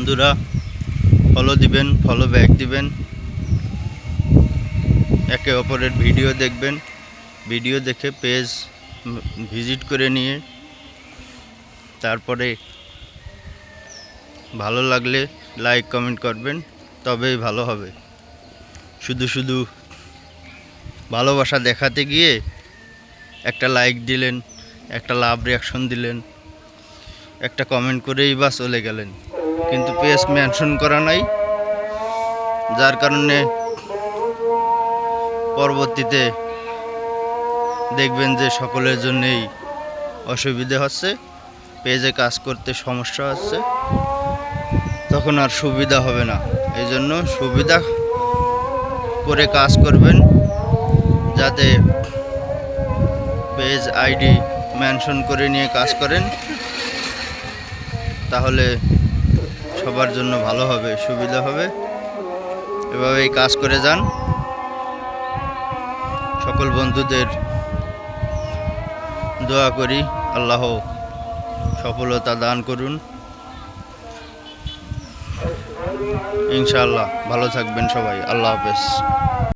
বন্ধুরা ফলো দিবেন, follow back দিবেন, একে অপরের ভিডিও দেখবেন, ভিডিও দেখে পেজ ভিজিট করে নিয়ে তারপরে ভালো লাগলে লাইক কমেন্ট করবেন, তবেই ভালো হবে। শুধু শুধু ভালোবাসা দেখাতে গিয়ে একটা লাইক দিলেন, একটা লাভ রিয়াকশন দিলেন, একটা কমেন্ট করেই বা চলে গেলেন, কিন্তু পেজ মেনশন করা নাই, যার কারণে পরবর্তীতে দেখবেন যে সকলের জন্যই অসুবিধে হচ্ছে, পেজে কাজ করতে সমস্যা হচ্ছে, তখন আর সুবিধা হবে না। এই জন্য সুবিধা করে কাজ করবেন, যাতে পেজ আইডি মেনশন করে নিয়ে কাজ করেন, তাহলে সবার জন্য ভালো হবে, সুবিধা হবে। এভাবেই কাজ করে যান। সকল বন্ধুদের দোয়া করি আল্লাহ সফলতা দান করুন। ইনশাআল্লাহ ভালো থাকবেন সবাই। আল্লাহ হাফেজ।